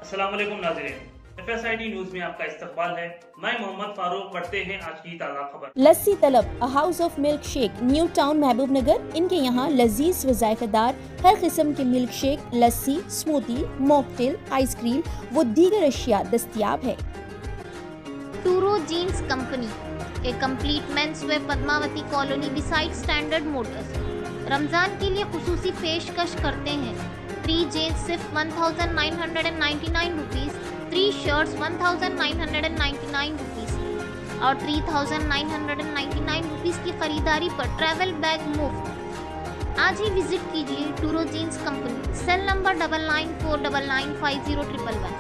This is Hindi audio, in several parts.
अस्सलाम वालेकुम नाज़रीन, FSID न्यूज में आपका इस्तकबाल है। मैं मोहम्मद फारूक। पढ़ते हैं आज की ताज़ा खबर। लस्सी तलब a house of milk shake, new town महबूब नगर। इनके यहाँ लजीज व जायकेदार हर किस्म के milk shake, lassi, smoothie, mocktail, ice cream व दीगर अशिया दस्तयाब है। Turo jeans company, a complete men's wear, Padmavati colony beside Standard Motors, Ramzan के लिए खुसूसी पेशकश करते हैं। 3 जीन्स सिर्फ 1999 रुपीज़, 3 शर्ट्स 1999 रुपीज़ और 3999 रुपीज़ की खरीदारी पर ट्रैवल बैग मुफ्त। आज ही विजिट कीजिए Turo jeans company, cell number 9949950111।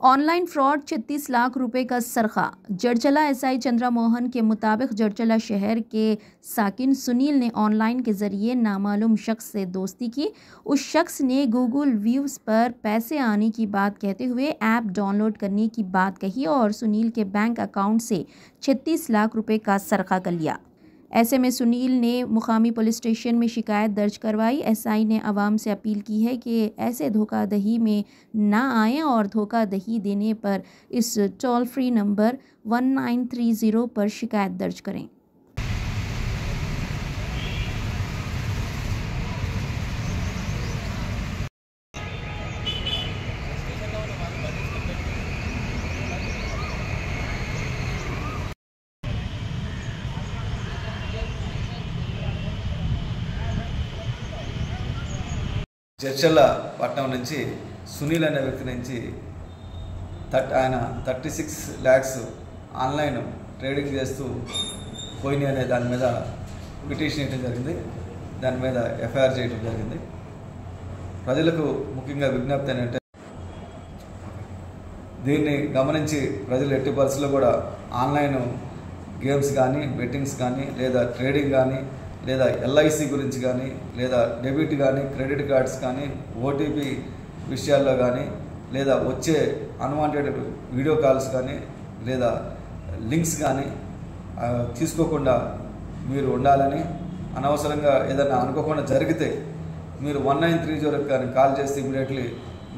Online fraud, 36 lakh रुपए का सरखा। जड़चला SI चंद्रा मोहन के मुताबिक जड़चला शहर के साकिन सुनील ने ऑनलाइन के ज़रिए नामालूम शख्स से दोस्ती की। उस शख्स ने गूगल व्यूज़ पर पैसे आने की बात कहते हुए ऐप डाउनलोड करने की बात कही और सुनील के बैंक अकाउंट से 36 लाख रुपए का सरखा कर लिया। ऐसे में सुनील ने मुकामी पुलिस स्टेशन में शिकायत दर्ज करवाई। SI ने आवाम से अपील की है कि ऐसे धोखाधड़ी में ना आएं और धोखाधड़ी देने पर इस टोल फ्री नंबर 1930 पर शिकायत दर्ज करें। జడ్చల్ల పట్టణం నుంచి సునీల్ అనే వ్యక్తి నుంచి ఆయన 36 lakhs ఆన్లైన్ ట్రేడింగ్ చేస్తూ పోయినాయి అనే దాని మీద పిటిషన్ ఇవ్వడం జరిగింది. దాని మీద FIR చేయడం జరిగింది. ప్రజలకు ముఖ్యంగా విజ్ఞప్తి ఏంటంటే దీన్ని గమనించి ప్రజలు ఎట్టి పరిస్థితుల్లో కూడా ఆన్లైన్ గేమ్స్ కానీ, బెట్టింగ్స్ కానీ, లేదా ట్రేడింగ్ కానీ, లేదా LIC గురించి కానీ, లేదా డెబిట్ కానీ, క్రెడిట్ కార్డ్స్ కానీ, OTP విషయాల్లో కానీ, లేదా వచ్చే అన్వాంటెడ్ వీడియో కాల్స్ కానీ, లేదా లింక్స్ కానీ తీసుకోకుండా మీరు ఉండాలని, అనవసరంగా ఏదైనా అనుకోకుండా జరిగితే మీరు 1930 కానీ కాల్ చేస్తే ఇమీడియట్లీ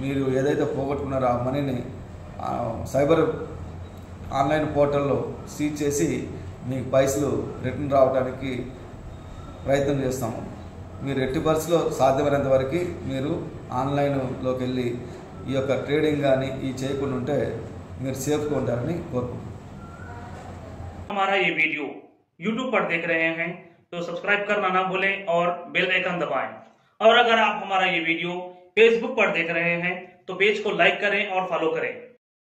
మీరు ఏదైతే పోగొట్టుకున్నారో ఆ మనీని సైబర్ ఆన్లైన్ పోర్టల్లో సీజ్ చేసి మీకు పైసలు రిటర్న్ రావడానికి ప్రయత్నం చేస్తాము. మీరు ఎట్టి పరిస్థితుల్లో సాధ్యమైనంత వరకు మీరు ఆన్లైన్లోకి వెళ్ళి ఈ యొక్క ట్రేడింగ్ కానీ ఈ చేయకుండా ఉంటే మీరు సేఫ్గా ఉంటారని కోరుకుంటున్నాను. हमारा ये वीडियो YouTube पर देख रहे हैं तो सब्सक्राइब करना ना भूलें और बेल आइकन दबाएं। और अगर आप हमारा ये वीडियो Facebook पर देख रहे हैं तो पेज को लाइक करें और फॉलो करें।